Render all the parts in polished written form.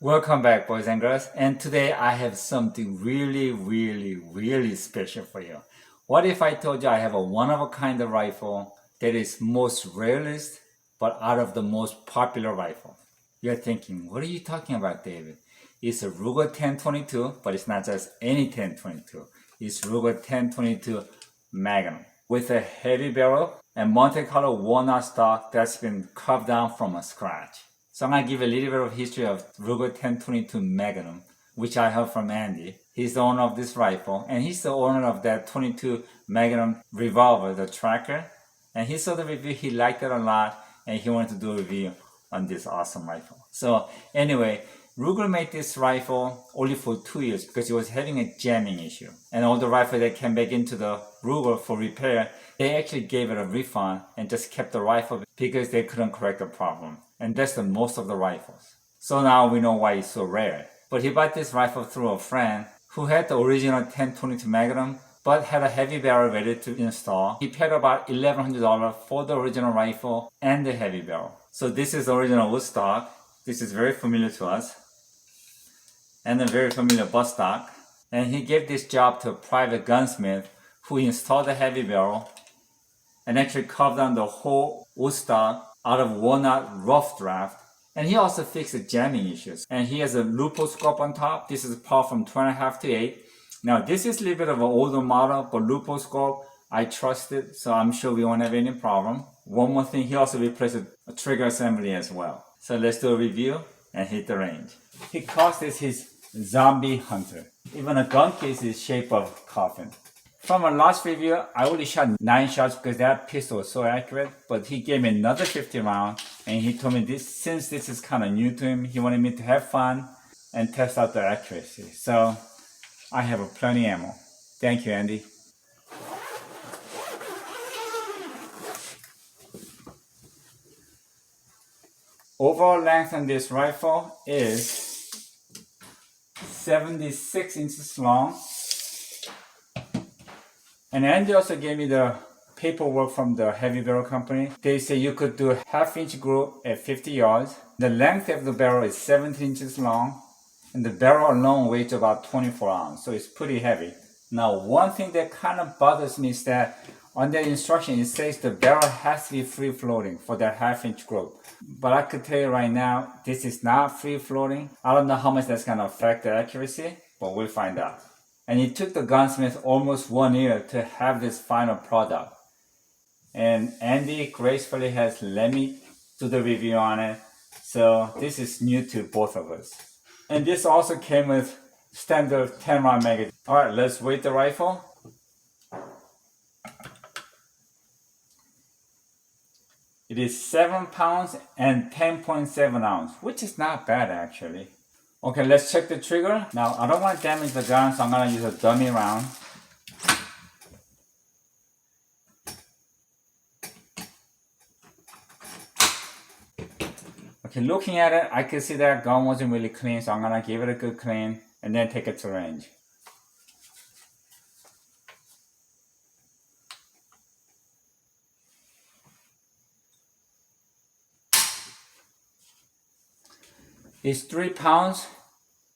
Welcome back, boys and girls. And today I have something really special for you. What if I told you I have a one-of-a-kind rifle that is most rarest, but out of the most popular rifle? You're thinking, what are you talking about, David? It's a Ruger 1022, but it's not just any 1022. It's Ruger 1022 Magnum with a heavy barrel and Monte Carlo walnut stock that's been carved down from a scratch. So I'm going to give a little bit of history of Ruger 1022 Magnum, which I heard from Andy. He's the owner of this rifle, and he's the owner of that 22 Magnum revolver, the tracker. And he saw the review, he liked it a lot, and he wanted to do a review on this awesome rifle. So anyway, Ruger made this rifle only for 2 years because it was having a jamming issue. And all the rifles that came back into the Ruger for repair, they actually gave it a refund and just kept the rifle because they couldn't correct the problem. And that's the most of the rifles. So now we know why it's so rare. But he bought this rifle through a friend who had the original 1022 Magnum but had a heavy barrel ready to install. He paid about $1,100 for the original rifle and the heavy barrel. So this is the original wood stock. This is very familiar to us. And a very familiar butt stock. And he gave this job to a private gunsmith who installed the heavy barrel and actually carved down the whole wood stock out of walnut rough draft. And he also fixed the jamming issues. And he has a loophole scope on top. This is a power from 2.5 to 8. Now this is a little bit of an older model, but loophole scope, I trust it, so I'm sure we won't have any problem. One more thing, he also replaced a trigger assembly as well. So let's do a review and hit the range. He calls this his zombie hunter. Even a gun case is shaped of coffin. From our last review, I only shot 9 shots because that pistol was so accurate, but he gave me another 50 rounds, and he told me this, since this is kind of new to him, he wanted me to have fun and test out the accuracy. So I have plenty ammo. Thank you, Andy. Overall length on this rifle is 76 inches long. And Andy also gave me the paperwork from the heavy barrel company. They say you could do half-inch groove at 50 yards. The length of the barrel is 17 inches long. And the barrel alone weighs about 24 ounces, so it's pretty heavy. Now, one thing that kind of bothers me is that on the instruction, it says the barrel has to be free-floating for that half-inch groove. But I could tell you right now, this is not free-floating. I don't know how much that's going to affect the accuracy, but we'll find out. And it took the gunsmith almost 1 year to have this final product. And Andy gracefully has let me do the review on it. So this is new to both of us. And this also came with standard 10 round magazine. Alright, let's weight the rifle. It is 7 pounds and 10.7 ounces, which is not bad actually. Okay, let's check the trigger. Now, I don't want to damage the gun, so I'm going to use a dummy round. Okay, looking at it, I can see that gun wasn't really clean, so I'm going to give it a good clean and then take it to range. It's 3 pounds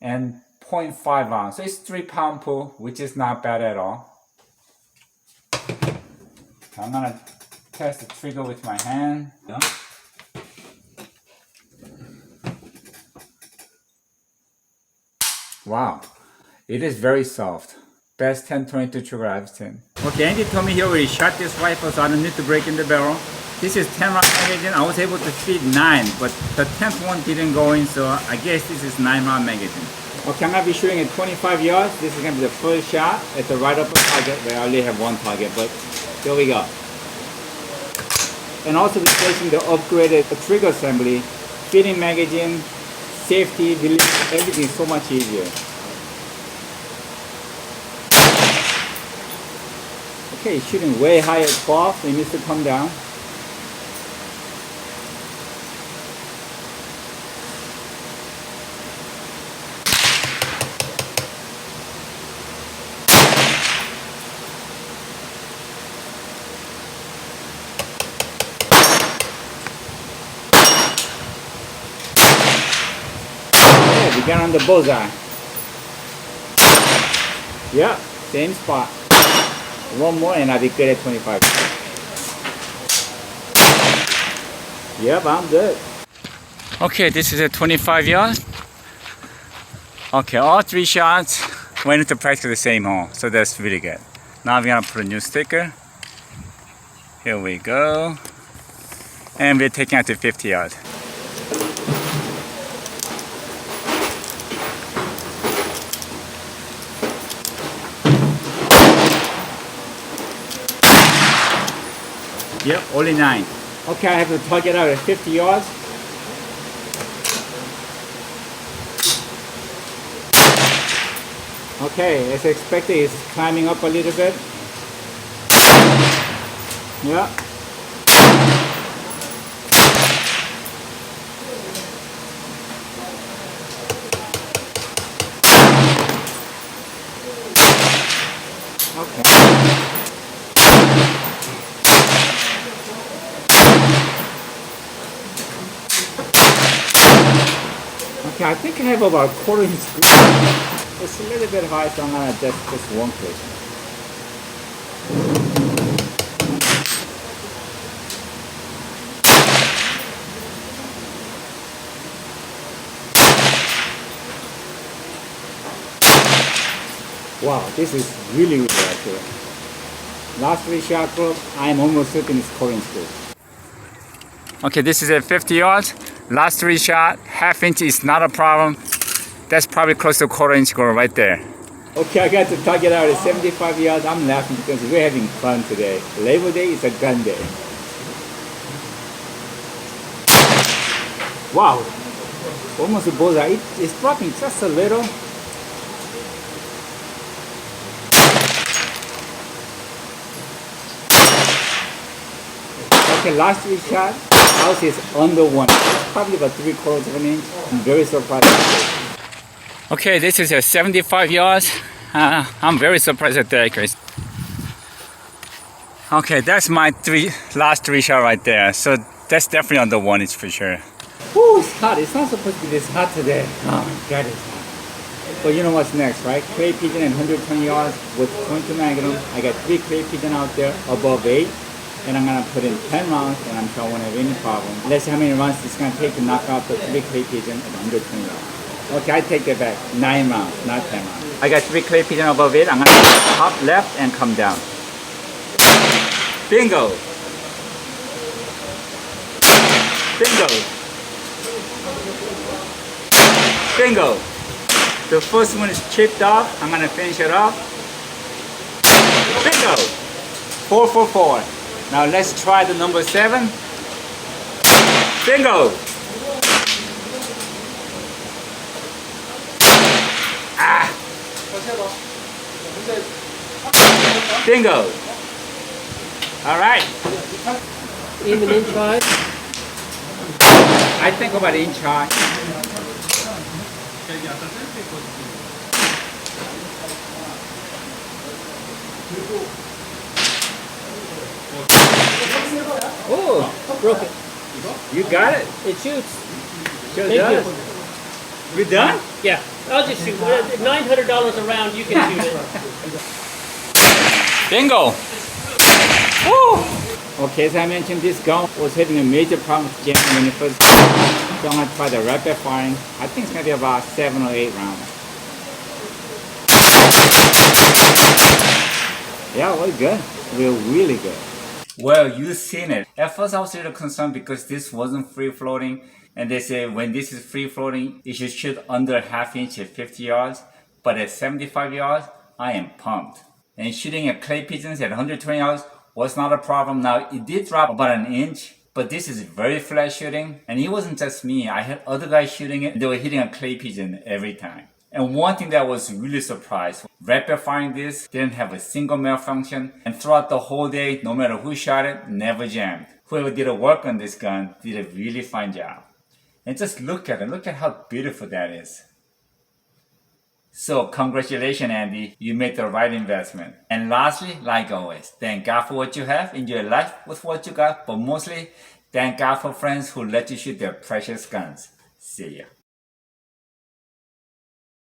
and 0.5 ounce. So it's 3 pound pull, which is not bad at all. I'm gonna test the trigger with my hand. Yeah. Wow, it is very soft. Best 1022 trigger I've seen. Okay, Andy told me he already shot this rifle, so I don't need to break in the barrel. This is 10 round magazine. I was able to fit 9, but the 10th one didn't go in, so I guess this is 9 round magazine. Okay, I'm gonna be shooting at 25 yards. This is gonna be the first shot at the right upper target. Where I only have one target, but here we go. And also replacing the upgraded trigger assembly, fitting magazine, safety, release, everything is so much easier. Okay, it's shooting way high at 12, so it needs to come down. got on the bullseye. Yep, same spot. One more and I'll be good at 25. Yep, I'm good. Okay, this is a 25 yard. Okay, all 3 shots went into practically the same hole, so that's really good. Now we're gonna put a new sticker. Here we go. And we're taking out to 50 yards. Yep, only 9. Okay, I have to target out at 50 yards. Okay, as expected, it's climbing up a little bit. Yeah. Okay. Okay, I think I have about a quarter inch green. It's a little bit high, so I'm gonna adjust just one place. Wow, this is really, really accurate. Last 3 shot group, I'm almost certain it's quarter inch good. Okay, this is at 50 yards. Last 3 shot, half inch is not a problem. That's probably close to a quarter inch goal right there. Okay, I got to target out at 75 yards. I'm laughing because we're having fun today. Labor Day is a gun day. Wow, almost a bullseye. It's dropping just a little. Okay, last 3 shot, house is under 1. It's probably about 3/4 of an inch. I'm very surprised. Okay, this is a 75 yards. I'm very surprised at the accuracy. Okay, that's my last 3 shot right there. So that's definitely under 1 inch for sure. Whew, it's hot. It's not supposed to be this hot today. Oh my God, it's hot. But you know what's next, right? Clay pigeon and 120 yards with 22 magnum. I got 3 clay pigeon out there above 8. And I'm gonna put in 10 rounds, and I'm sure I won't have any problem. Let's see how many rounds it's gonna take to knock out the 3 clay pigeon at 120 yards. Okay, I take that back. 9 rounds, not 10 rounds. I got 3 clay pigeon above it. I'm gonna hop left and come down. Bingo! Bingo! Bingo! The first one is chipped off. I'm gonna finish it off. Bingo! 4 for 4. Now let's try the number 7. Bingo! Ah! Bingo! All right. Even inch high? I think about inch high. Oh, Broke it. you got it. It shoots. Sure Thank does. you. We done? Yeah, I'll just shoot. $900 a round, you can shoot it. Bingo! Woo! Okay, as I mentioned, this gun was having a major problem with jamming when it first came out. So I'm going to try the rapid firing. I think it's going to be about 7 or 8 rounds. Yeah, we're good. We're really good. Well, you've seen it. At first I was a little concerned because this wasn't free floating. And they say when this is free floating, it should shoot under ½ inch at 50 yards. But at 75 yards, I am pumped. And shooting at clay pigeons at 120 yards was not a problem. Now, it did drop about an inch, but this is very flat shooting. And it wasn't just me. I had other guys shooting it. They were hitting a clay pigeon every time. And one thing that I was really surprised, rapid firing this didn't have a single malfunction. And throughout the whole day, no matter who shot it, never jammed. Whoever did the work on this gun did a really fine job. And just look at it. Look at how beautiful that is. So congratulations, Andy. You made the right investment. And lastly, like always, thank God for what you have. Enjoy life with what you got. But mostly, thank God for friends who let you shoot their precious guns. See ya.